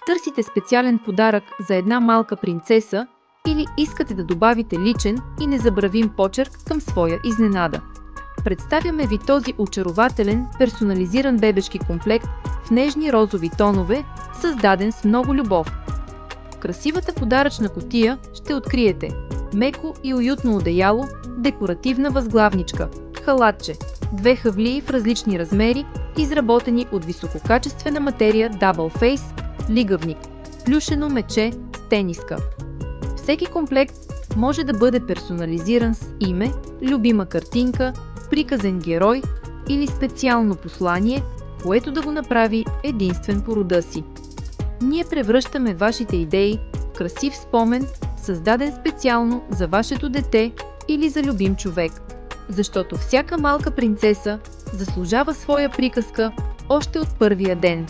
Търсите специален подарък за една малка принцеса или искате да добавите личен и незабравим почерк към своя изненада. Представяме ви този очарователен, персонализиран бебешки комплект в нежни розови тонове, създаден с много любов. В красивата подаръчна кутия ще откриете меко и уютно одеяло, декоративна възглавничка, халатче, 2 хавлии в различни размери, изработени от висококачествена материя Double Face, лигавник, плюшено мече с тениска. Всеки комплект може да бъде персонализиран с име, любима картинка, приказен герой или специално послание, което да го направи единствен по рода си. Ние превръщаме вашите идеи в красив спомен, създаден специално за вашето дете или за любим човек. Защото всяка малка принцеса заслужава своя приказка още от първия ден.